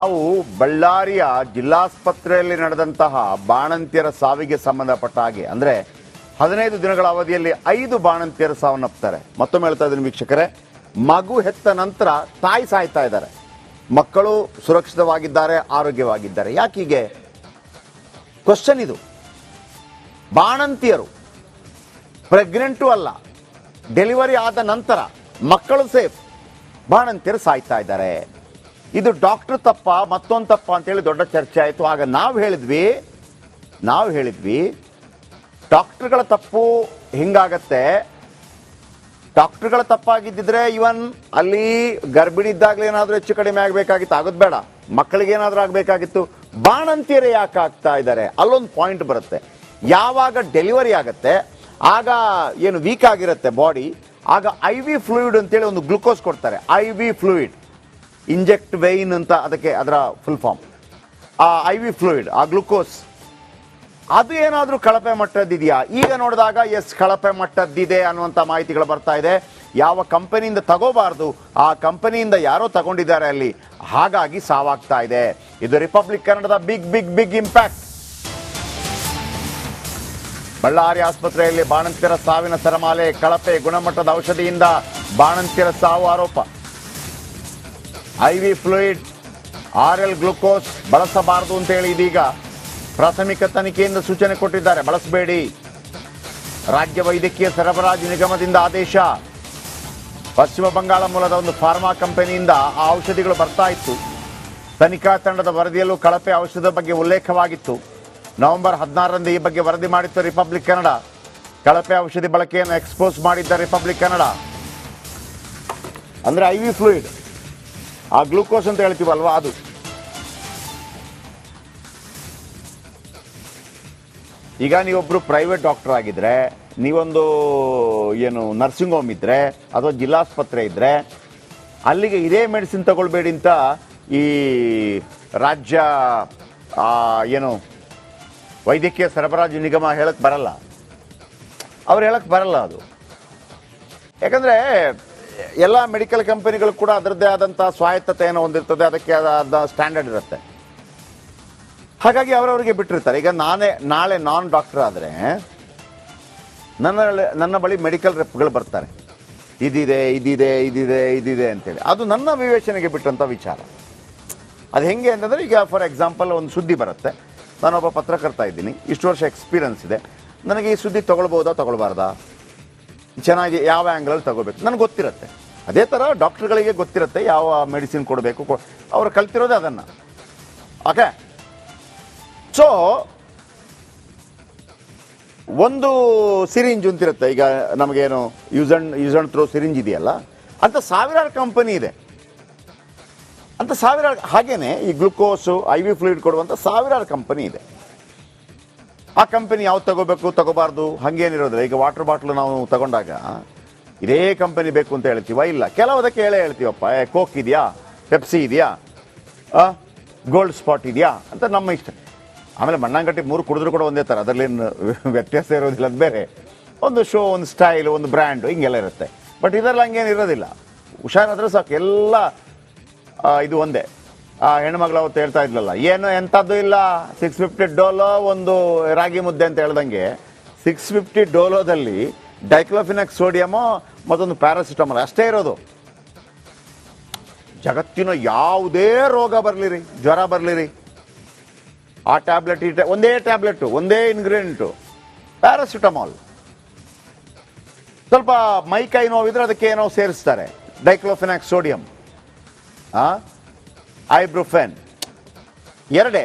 ನಾವು ಬಳ್ಳಾರಿಯ ಜಿಲ್ಲಾಸ್ಪತ್ರೆಯಲ್ಲಿ ನಡೆದಂತಹ ಬಾಣಂತಿಯರ ಸಾವಿಗೆ ಸಂಬಂಧಪಟ್ಟ ಹಾಗೆ ಅಂದ್ರೆ 15 ದಿನಗಳ ಅವಧಿಯಲ್ಲಿ 5 ಬಾಣಂತಿಯರು ಸಾವನ್ನಪ್ತಾರೆ. ಮತ್ತೊಮ್ಮೆ ಹೇಳ್ತಾ ಇದ್ದೀನಿ ವೀಕ್ಷಕರೇ, ಮಗು ಹೆತ್ತ ನಂತರ ತಾಯಿ ಸಾಯ್ತಾ ಇದ್ದಾರೆ, ಮಕ್ಕಳು ಸುರಕ್ಷಿತವಾಗಿದ್ದಾರೆ, ಆರೋಗ್ಯವಾಗಿದ್ದಾರೆ. ಯಾಕೀಗೆ? ಕ್ವಶನ್ ಇದು. ಬಾಣಂತಿಯರು ಪ್ರೆಗ್ನೆಂಟು ಅಲ್ಲ, ಡೆಲಿವರಿ ಆದ ನಂತರ ಮಕ್ಕಳು ಸೇಫ್, ಬಾಣಂತಿಯರು ಸಾಯ್ತಾ ಇದ್ದಾರೆ. ಇದು ಡಾಕ್ಟರ್ ತಪ್ಪ ಮತ್ತೊಂದು ತಪ್ಪ ಅಂತೇಳಿ ದೊಡ್ಡ ಚರ್ಚೆ ಆಯಿತು. ಆಗ ನಾವು ಹೇಳಿದ್ವಿ ಡಾಕ್ಟರ್ಗಳ ತಪ್ಪು ಹಿಂಗಾಗತ್ತೆ. ಡಾಕ್ಟರ್ಗಳ ತಪ್ಪಾಗಿದ್ದಿದ್ರೆ ಇವನ್ ಅಲ್ಲಿ ಗರ್ಭಿಣಿ ಇದ್ದಾಗಲೇ ಏನಾದರೂ ಹೆಚ್ಚು ಕಡಿಮೆ ಆಗಬೇಕಾಗಿತ್ತು, ಆಗೋದು ಬೇಡ, ಮಕ್ಕಳಿಗೆ ಏನಾದರೂ ಆಗಬೇಕಾಗಿತ್ತು. ಬಾಣಂತಿಯರೇ ಯಾಕೆ ಆಗ್ತಾ ಇದ್ದಾರೆ? ಅಲ್ಲೊಂದು ಪಾಯಿಂಟ್ ಬರುತ್ತೆ. ಯಾವಾಗ ಡೆಲಿವರಿ ಆಗತ್ತೆ ಆಗ ಏನು ವೀಕ್ ಆಗಿರುತ್ತೆ ಬಾಡಿ, ಆಗ IV ಫ್ಲೂಯಿಡ್ ಅಂತೇಳಿ ಒಂದು ಗ್ಲುಕೋಸ್ ಕೊಡ್ತಾರೆ. IV ಫ್ಲೂಯಿಡ್, ಇಂಜೆಕ್ಟ್ ವೆಯಿನ್ ಅಂತ ಅದಕ್ಕೆ ಅದರ ಫುಲ್ ಫಾರ್ಮ್. ಆ IV ಫ್ಲೂಯಿಡ್, ಆ ಗ್ಲುಕೋಸ್, ಅದು ಏನಾದರೂ ಕಳಪೆ ಮಟ್ಟದ್ದಿದೆಯಾ? ಈಗ ನೋಡಿದಾಗ ಎಸ್, ಕಳಪೆ ಮಟ್ಟದ್ದಿದೆ ಅನ್ನುವಂಥ ಮಾಹಿತಿಗಳು ಬರ್ತಾ ಇದೆ. ಯಾವ ಕಂಪನಿಯಿಂದ ತಗೋಬಾರ್ದು ಆ ಕಂಪನಿಯಿಂದ ಯಾರೋ ತಗೊಂಡಿದ್ದಾರೆ ಅಲ್ಲಿ, ಹಾಗಾಗಿ ಸಾವಾಗ್ತಾ ಇದೆ. ಇದು ರಿಪಬ್ಲಿಕ್ ಕನ್ನಡದ ಬಿಗ್ ಇಂಪ್ಯಾಕ್ಟ್. ಬಳ್ಳಾರಿ ಆಸ್ಪತ್ರೆಯಲ್ಲಿ ಬಾಣಂತಿಯರ ಸಾವಿನ ಸರಮಾಲೆ, ಕಳಪೆ ಗುಣಮಟ್ಟದ ಔಷಧಿಯಿಂದ ಬಾಣಂತಿಯರ ಸಾವು ಆರೋಪ. IV ಫ್ಲೂಯಿಡ್, RL ಗ್ಲುಕೋಸ್ ಬಳಸಬಾರದು ಅಂತೇಳಿ ಇದೀಗ ಪ್ರಾಥಮಿಕ ತನಿಖೆಯಿಂದ ಸೂಚನೆ ಕೊಟ್ಟಿದ್ದಾರೆ, ಬಳಸಬೇಡಿ. ರಾಜ್ಯ ವೈದ್ಯಕೀಯ ಸರಬರಾಜು ನಿಗಮದಿಂದ ಆದೇಶ. ಪಶ್ಚಿಮ ಬಂಗಾಳ ಮೂಲದ ಒಂದು ಫಾರ್ಮಾ ಕಂಪನಿಯಿಂದ ಆ ಔಷಧಿಗಳು ಬರ್ತಾ ಇತ್ತು. ತನಿಖಾ ತಂಡದ ವರದಿಯಲ್ಲೂ ಕಳಪೆ ಔಷಧದ ಬಗ್ಗೆ ಉಲ್ಲೇಖವಾಗಿತ್ತು. ನವೆಂಬರ್ 16ರಂದು ಈ ಬಗ್ಗೆ ವರದಿ ಮಾಡಿತ್ತು ರಿಪಬ್ಲಿಕ್ ಕನ್ನಡ. ಕಳಪೆ ಔಷಧಿ ಬಳಕೆಯನ್ನು ಎಕ್ಸ್ಪೋಸ್ ಮಾಡಿದ್ದ ರಿಪಬ್ಲಿಕ್ ಕನ್ನಡ. ಅಂದ್ರೆ IV ಫ್ಲೂಯಿಡ್, ಆ ಗ್ಲೂಕೋಸ್ ಅಂತ ಹೇಳ್ತೀವಲ್ವಾ ಅದು. ಈಗ ನೀವೊಬ್ರು ಪ್ರೈವೇಟ್ ಡಾಕ್ಟರ್ ಆಗಿದ್ರೆ, ನೀವೊಂದು ಏನು ನರ್ಸಿಂಗ್ ಹೋಮ್ ಇದ್ರೆ ಅಥವಾ ಜಿಲ್ಲಾಸ್ಪತ್ರೆ ಇದ್ರೆ, ಅಲ್ಲಿಗೆ ಇದೇ ಮೆಡಿಸಿನ್ ತಗೊಳ್ಬೇಡಿ ಅಂತ ಈ ರಾಜ್ಯ ಏನು ವೈದ್ಯಕೀಯ ಸರಬರಾಜು ನಿಗಮ ಹೇಳಕ್ ಬರಲ್ಲ, ಅವ್ರು ಹೇಳಕ್ ಬರಲ್ಲ ಅದು. ಯಾಕಂದ್ರೆ ಎಲ್ಲ ಮೆಡಿಕಲ್ ಕಂಪನಿಗಳು ಕೂಡ ಅದರದ್ದೇ ಆದಂಥ ಸ್ವಾಯತ್ತತೆಯನ್ನು ಹೊಂದಿರ್ತದೆ, ಅದಕ್ಕೆ ಆದ ಸ್ಟ್ಯಾಂಡರ್ಡ್ ಇರುತ್ತೆ. ಹಾಗಾಗಿ ಅವರವರಿಗೆ ಬಿಟ್ಟಿರ್ತಾರೆ. ಈಗ ನಾಳೆ ನಾನ್ ಡಾಕ್ಟರ್ ಆದರೆ ನನ್ನ ಬಳಿ ಮೆಡಿಕಲ್ ರೆಪ್ಗಳು ಬರ್ತಾರೆ, ಇದಿದೆ ಅಂತೇಳಿ. ಅದು ನನ್ನ ವಿವೇಚನೆಗೆ ಬಿಟ್ಟಂಥ ವಿಚಾರ. ಅದು ಹೆಂಗೆ ಅಂತಂದರೆ, ಈಗ ಫಾರ್ ಎಕ್ಸಾಂಪಲ್ ಒಂದು ಸುದ್ದಿ ಬರುತ್ತೆ, ನಾನೊಬ್ಬ ಪತ್ರಕರ್ತ ಇದ್ದೀನಿ, ಇಷ್ಟು ವರ್ಷ ಎಕ್ಸ್ಪೀರಿಯನ್ಸ್ ಇದೆ, ನನಗೆ ಈ ಸುದ್ದಿ ತೊಗೊಳ್ಬೋದಾ ತೊಗೊಳ್ಬಾರ್ದಾ, ಚೆನ್ನಾಗಿ ಯಾವ ಆ್ಯಂಗಲಲ್ಲಿ ತಗೋಬೇಕು ನನಗೆ ಗೊತ್ತಿರುತ್ತೆ. ಅದೇ ಥರ ಡಾಕ್ಟ್ರುಗಳಿಗೆ ಗೊತ್ತಿರುತ್ತೆ ಯಾವ ಮೆಡಿಸಿನ್ ಕೊಡಬೇಕು, ಅವರು ಕಲ್ತಿರೋದೇ ಅದನ್ನು. ಓಕೆ, ಸೊ ಒಂದು ಸಿರಿಂಜ್ ಅಂತಿರುತ್ತೆ, ಈಗ ನಮಗೇನು ಯೂಸ್ ಅಂಡ್ ಥ್ರೋ ಸಿರಿಂಜ್ ಇದೆಯಲ್ಲ, ಅಂತ ಸಾವಿರಾರು ಕಂಪನಿ ಇದೆ, ಅಂತ ಸಾವಿರಾರು. ಹಾಗೇನೆ ಈ ಗ್ಲುಕೋಸು IV ಫ್ಲೂಯಿಡ್ ಕೊಡುವಂಥ ಸಾವಿರಾರು ಕಂಪನಿ ಇದೆ. ಆ ಕಂಪನಿ ಯಾವ್ದು ತಗೋಬೇಕು ತಗೋಬಾರ್ದು ಹಂಗೇನಿರೋದಿಲ್ಲ. ಈಗ ವಾಟರ್ ಬಾಟ್ಲು ನಾವು ತಗೊಂಡಾಗ ಇದೇ ಕಂಪನಿ ಬೇಕು ಅಂತ ಹೇಳ್ತೀವ? ಇಲ್ಲ, ಕೆಲವುದಕ್ಕೆ ಹೇಳ್ತೀವಪ್ಪ, ಕೋಕ್ ಇದೆಯಾ, ಪೆಪ್ಸಿ ಇದೆಯಾ, ಗೋಲ್ಡ್ ಸ್ಪಾಟ್ ಇದೆಯಾ ಅಂತ ನಮ್ಮ ಇಷ್ಟ. ಆಮೇಲೆ ಮಣ್ಣಂಗಟ್ಟಿ 3 ಕುಡಿದ್ರು ಕೂಡ ಒಂದೇ ಥರ, ಅದರಲ್ಲೇನು ವ್ಯತ್ಯಾಸ ಇರೋದಿಲ್ಲ. ಅದು ಬೇರೆ ಒಂದು ಶೋ, ಒಂದು ಸ್ಟೈಲು, ಒಂದು ಬ್ರ್ಯಾಂಡು, ಹಿಂಗೆಲ್ಲ ಇರುತ್ತೆ. ಬಟ್ ಇದರಲ್ಲಿ ಹಂಗೇನು ಇರೋದಿಲ್ಲ. ಹುಷಾರಾದ್ರೆ ಸಾಕು, ಎಲ್ಲ ಇದು ಒಂದೇ. ಹೆಣ್ಮಗಳು ಅವತ್ತು ಹೇಳ್ತಾ ಇದ್ಲಲ್ಲ, ಏನು ಎಂಥದ್ದು ಇಲ್ಲ, 650 ಡೋಲೋ ಒಂದು ರಾಗಿ ಮುದ್ದೆ ಅಂತ ಹೇಳ್ದಂಗೆ 650 ಡೋಲೋದಲ್ಲಿ ಡೈಕ್ಲೋಫಿನಾಕ್ ಸೋಡಿಯಮು ಮತ್ತೊಂದು ಪ್ಯಾರಾಸಿಟಮಾಲ್ ಅಷ್ಟೇ ಇರೋದು. ಜಗತ್ತಿನ ಯಾವುದೇ ರೋಗ ಬರಲಿರಿ, ಜ್ವರ ಬರಲಿರಿ, ಆ ಟ್ಯಾಬ್ಲೆಟ್ ಒಂದೇ ಟ್ಯಾಬ್ಲೆಟು, ಒಂದೇ ಇಂಗ್ರೀಡಿಯೆಂಟು, ಪ್ಯಾರಾಸಿಟಮಾಲ್. ಸ್ವಲ್ಪ ಮೈ ಕೈ ನೋವಿದ್ರೆ ಅದಕ್ಕೆ ಏನೋ ಸೇರಿಸ್ತಾರೆ, ಡೈಕ್ಲೋಫಿನಾಕ್ ಸೋಡಿಯಂ, ಐಬ್ರೂಫೆನ್, ಎರಡೇ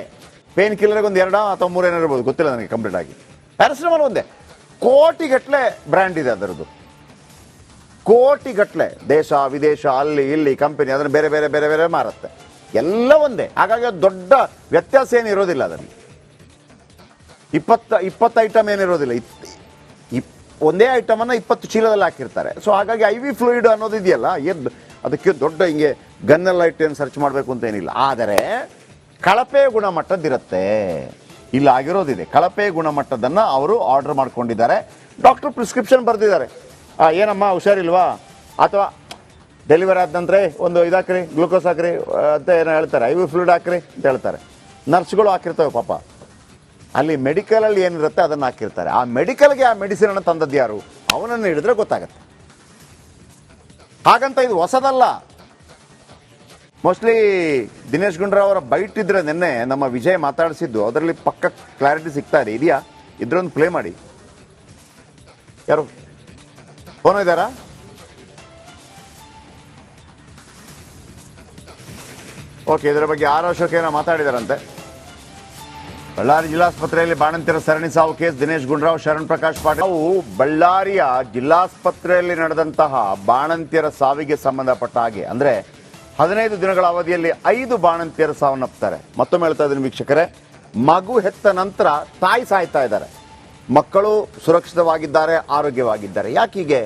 ಪೇನ್ ಕಿಲ್ಲರ್ಗೆ ಒಂದು 2 ಅಥವಾ 3 ಏನೋ ಇರ್ಬೋದು, ಗೊತ್ತಿಲ್ಲ ನನಗೆ ಕಂಪ್ಲೀಟ್ ಆಗಿ. ಪ್ಯಾರಾಸಿಟಮಾಲ್ ಒಂದೇ, ಕೋಟಿಗಟ್ಟಲೆ ಬ್ರ್ಯಾಂಡ್ ಇದೆ ಅದರದ್ದು, ಕೋಟಿಗಟ್ಟಲೆ, ದೇಶ ವಿದೇಶ ಅಲ್ಲಿ ಇಲ್ಲಿ ಕಂಪನಿ ಅದನ್ನು ಬೇರೆ ಬೇರೆ ಬೇರೆ ಬೇರೆ ಮಾರುತ್ತೆ, ಎಲ್ಲ ಒಂದೇ. ಹಾಗಾಗಿ ಅದು ದೊಡ್ಡ ವ್ಯತ್ಯಾಸ ಏನಿರೋದಿಲ್ಲ ಅದರಲ್ಲಿ. 20 ಐಟಮ್ ಏನಿರೋದಿಲ್ಲ, ಒಂದೇ ಐಟಮನ್ನು 20 ಚೀಲದಲ್ಲಿ ಹಾಕಿರ್ತಾರೆ. ಸೊ ಹಾಗಾಗಿ IV ಫ್ಲೂಯಿಡ್ ಅನ್ನೋದು ಇದೆಯಲ್ಲ, ಅದಕ್ಕೆ ದೊಡ್ಡ ಹಿಂಗೆ ಗನ್ನೆಲ್ಲ ಇಟ್ಟೇನು ಸರ್ಚ್ ಮಾಡಬೇಕು ಅಂತ ಏನಿಲ್ಲ. ಆದರೆ ಕಳಪೆ ಗುಣಮಟ್ಟದ್ದಿರುತ್ತೆ, ಇಲ್ಲ ಆಗಿರೋದಿದೆ. ಕಳಪೆ ಗುಣಮಟ್ಟದನ್ನು ಅವರು ಆರ್ಡರ್ ಮಾಡ್ಕೊಂಡಿದ್ದಾರೆ, ಡಾಕ್ಟರ್ ಪ್ರಿಸ್ಕ್ರಿಪ್ಷನ್ ಬರೆದಿದ್ದಾರೆ. ಏನಮ್ಮ ಹುಷಾರಿಲ್ವಾ, ಅಥವಾ ಡೆಲಿವರಿ ಆದ ನಂತರ ಒಂದು ಇದು ಹಾಕ್ರಿ, ಗ್ಲೂಕೋಸ್ ಹಾಕ್ರಿ ಅಂತ ಏನೋ ಹೇಳ್ತಾರೆ, IV ಫ್ಲೂಯಿಡ್ ಹಾಕ್ರಿ ಅಂತ ಹೇಳ್ತಾರೆ. ನರ್ಸ್ಗಳು ಹಾಕಿರ್ತವೆ ಪಾಪ. ಅಲ್ಲಿ ಮೆಡಿಕಲಲ್ಲಿ ಏನಿರುತ್ತೆ ಅದನ್ನು ಹಾಕಿರ್ತಾರೆ. ಆ ಮೆಡಿಕಲ್ಗೆ ಆ ಮೆಡಿಸಿನನ್ನು ತಂದದ್ದು ಯಾರು, ಅವನನ್ನು ಹಿಡಿದ್ರೆ ಗೊತ್ತಾಗತ್ತೆ. ಹಾಗಂತ ಇದು ಹೊಸದಲ್ಲ. ಮೋಸ್ಟ್ಲಿ ದಿನೇಶ್ ಗುಂಡೂರಾವ್ ಅವರ ಬೈಟ್ ಇದ್ರೆ ನಿನ್ನೆ ನಮ್ಮ ವಿಜಯ್ ಮಾತಾಡಿಸಿದ್ದು, ಅದರಲ್ಲಿ ಪಕ್ಕ ಕ್ಲಾರಿಟಿ ಸಿಗ್ತಾ ಇದೆ. ಇದೆಯಾ? ಇದ್ರೊಂದು ಪ್ಲೇ ಮಾಡಿ. ಯಾರು ಫೋನ್ ಇದ್ದಾರಾ? ಓಕೆ, ಇದರ ಬಗ್ಗೆ ಆರ್ ಅಶೋಕ್ ಏನೋ ಮಾತಾಡಿದಾರಂತೆ. ಬಳ್ಳಾರಿ ಜಿಲ್ಲಾಸ್ಪತ್ರೆಯಲ್ಲಿ ಬಾಣಂತಿಯರ ಸರಣಿ ಸಾವು ಕೇಸ್, ದಿನೇಶ್ ಗುಂಡೂರಾವ್, ಶರಣ್ ಪ್ರಕಾಶ್ ಪಾಟೀಲ್. ನಾವು ಬಳ್ಳಾರಿಯ ಜಿಲ್ಲಾಸ್ಪತ್ರೆಯಲ್ಲಿ ನಡೆದಂತಹ ಬಾಣಂತಿಯರ ಸಾವಿಗೆ ಸಂಬಂಧಪಟ್ಟ ಹಾಗೆ ಅಂದ್ರೆ 15 ದಿನಗಳ ಅವಧಿಯಲ್ಲಿ 5 ಬಾಣಂತಿಯರ ಸಾವನ್ನಪ್ತಾರೆ. ಮತ್ತೊಮ್ಮೆ ಹೇಳ್ತಾ ಇದ್ದೀನಿ ವೀಕ್ಷಕರೇ, ಮಗು ಹೆತ್ತ ನಂತರ ತಾಯಿ ಸಾಯ್ತಾ ಇದ್ದಾರೆ, ಮಕ್ಕಳು ಸುರಕ್ಷಿತವಾಗಿದ್ದಾರೆ, ಆರೋಗ್ಯವಾಗಿದ್ದಾರೆ. ಯಾಕೆ ಹೀಗೆ?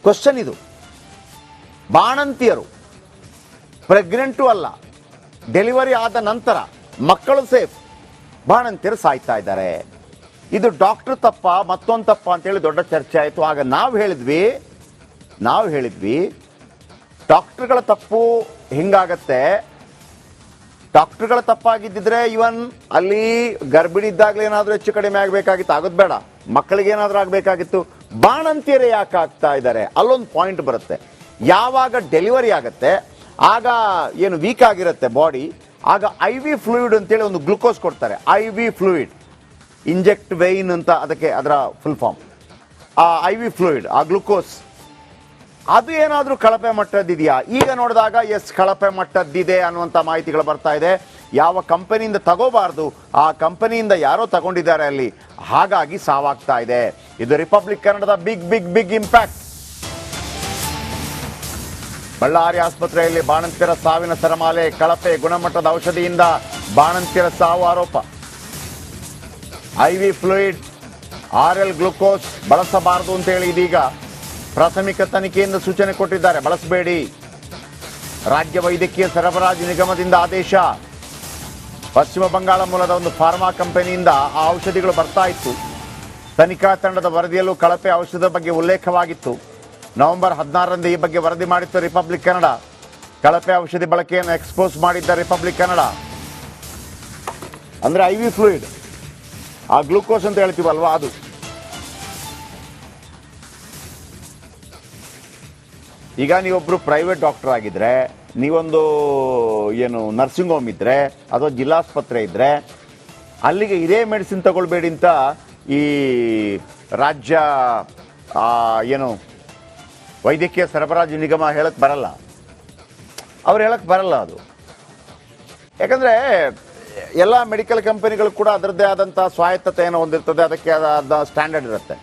ಕ್ವಶನ್ ಇದು. ಬಾಣಂತಿಯರು ಪ್ರೆಗ್ನೆಂಟು ಅಲ್ಲ, ಡೆಲಿವರಿ ಆದ ನಂತರ ಮಕ್ಕಳು ಸೇಫ್, ಬಾಣಂತಿಯರು ಸಾಯ್ತಾ ಇದ್ದಾರೆ. ಇದು ಡಾಕ್ಟರ್ ತಪ್ಪ, ಮತ್ತೊಂದು ತಪ್ಪ ಅಂತೇಳಿ ದೊಡ್ಡ ಚರ್ಚೆ ಆಯಿತು. ಆಗ ನಾವು ಹೇಳಿದ್ವಿ ಡಾಕ್ಟರ್ಗಳ ತಪ್ಪು ಹಿಂಗಾಗತ್ತೆ. ಡಾಕ್ಟರ್ಗಳ ತಪ್ಪಾಗಿದ್ದಿದ್ರೆ ಇವನ್ ಅಲ್ಲಿ ಗರ್ಭಿಣಿ ಇದ್ದಾಗಲೇ ಏನಾದರೂ ಹೆಚ್ಚು ಕಡಿಮೆ ಆಗಬೇಕಾಗಿತ್ತು, ಆಗೋದು ಬೇಡ, ಮಕ್ಕಳಿಗೆ ಏನಾದರೂ ಆಗಬೇಕಾಗಿತ್ತು. ಬಾಣಂತಿಯರೇ ಯಾಕೆ ಆಗ್ತಾ ಇದ್ದಾರೆ? ಅಲ್ಲೊಂದು ಪಾಯಿಂಟ್ ಬರುತ್ತೆ. ಯಾವಾಗ ಡೆಲಿವರಿ ಆಗತ್ತೆ ಆಗ ಏನು ವೀಕ್ ಆಗಿರುತ್ತೆ ಬಾಡಿ, ಆಗ IV ಫ್ಲೂಯಿಡ್ ಅಂತೇಳಿ ಒಂದು ಗ್ಲುಕೋಸ್ ಕೊಡ್ತಾರೆ. IV ಫ್ಲೂಯಿಡ್, ಇಂಜೆಕ್ಟ್ ವೆಯಿನ್ ಅಂತ ಅದಕ್ಕೆ ಅದರ ಫುಲ್ ಫಾರ್ಮ್. ಆ IV ಫ್ಲೂಯಿಡ್, ಆ ಗ್ಲುಕೋಸ್, ಅದು ಏನಾದರೂ ಕಳಪೆ ಮಟ್ಟದ್ದಿದೆಯಾ? ಈಗ ನೋಡಿದಾಗ ಎಸ್, ಕಳಪೆ ಮಟ್ಟದ್ದಿದೆ ಅನ್ನುವಂಥ ಮಾಹಿತಿಗಳು ಬರ್ತಾ ಇದೆ. ಯಾವ ಕಂಪನಿಯಿಂದ ತಗೋಬಾರ್ದು ಆ ಕಂಪನಿಯಿಂದ ಯಾರೋ ತಗೊಂಡಿದ್ದಾರೆ ಅಲ್ಲಿ, ಹಾಗಾಗಿ ಸಾವಾಗ್ತಾ ಇದೆ. ಇದು ರಿಪಬ್ಲಿಕ್ ಕನ್ನಡದ big big big impact. Ballari ಆಸ್ಪತ್ರೆಯಲ್ಲಿ ಬಾಣಂತಿಯರ ಸಾವಿನ ಸರಮಾಲೆ, ಕಳಪೆ ಗುಣಮಟ್ಟದ ಔಷಧಿಯಿಂದ ಬಾಣಂತಿಯರ ಸಾವು ಆರೋಪ. IV ಫ್ಲೂಯಿಡ್, RL ಗ್ಲುಕೋಸ್ ಬಳಸಬಾರದು ಅಂತೇಳಿ ಇದೀಗ ಪ್ರಾಥಮಿಕ ತನಿಖೆಯಿಂದ ಸೂಚನೆ ಕೊಟ್ಟಿದ್ದಾರೆ, ಬಳಸಬೇಡಿ. ರಾಜ್ಯ ವೈದ್ಯಕೀಯ ಸರಬರಾಜು ನಿಗಮದಿಂದ ಆದೇಶ. ಪಶ್ಚಿಮ ಬಂಗಾಳ ಮೂಲದ ಒಂದು ಫಾರ್ಮಾ ಕಂಪನಿಯಿಂದ ಆ ಔಷಧಿಗಳು ಬರ್ತಾ ಇತ್ತು. ತನಿಖಾ ತಂಡದ ವರದಿಯಲ್ಲೂ ಕಳಪೆ ಔಷಧದ ಬಗ್ಗೆ ಉಲ್ಲೇಖವಾಗಿತ್ತು. ನವೆಂಬರ್ 16ರಂದು ಈ ಬಗ್ಗೆ ವರದಿ ಮಾಡಿತ್ತು ರಿಪಬ್ಲಿಕ್ ಕನ್ನಡ. ಕಳಪೆ ಔಷಧಿ ಬಳಕೆಯನ್ನು ಎಕ್ಸ್ಪೋಸ್ ಮಾಡಿದ್ದ ರಿಪಬ್ಲಿಕ್ ಕನ್ನಡ. ಅಂದ್ರೆ IV ಫ್ಲೂಯಿಡ್, ಆ ಗ್ಲೂಕೋಸ್ ಅಂತ ಹೇಳ್ತೀವಲ್ವಾ ಅದು. ಈಗ ನೀವೊಬ್ರು ಪ್ರೈವೇಟ್ ಡಾಕ್ಟರ್ ಆಗಿದ್ರೆ, ನೀವೊಂದು ಏನು ನರ್ಸಿಂಗ್ ಹೋಮ್ ಇದ್ರೆ ಅಥವಾ ಜಿಲ್ಲಾಸ್ಪತ್ರೆ ಇದ್ರೆ, ಅಲ್ಲಿಗೆ ಇದೇ ಮೆಡಿಸಿನ್ ತಗೊಳ್ಬೇಡಿ ಅಂತ ಈ ರಾಜ್ಯ ಏನು ವೈದ್ಯಕೀಯ ಸರಬರಾಜು ನಿಗಮ ಹೇಳಕ್ ಬರಲ್ಲ. ಅವ್ರು ಹೇಳಕ್ ಬರಲ್ಲ ಅದು. ಯಾಕಂದ್ರೆ ಎಲ್ಲ ಮೆಡಿಕಲ್ ಕಂಪನಿಗಳು ಕೂಡ ಅದರದ್ದೇ ಆದಂಥ ಸ್ವಾಯತ್ತತೆಯನ್ನು ಹೊಂದಿರ್ತದೆ, ಅದಕ್ಕೆ ಆದ ಸ್ಟ್ಯಾಂಡರ್ಡ್ ಇರುತ್ತೆ.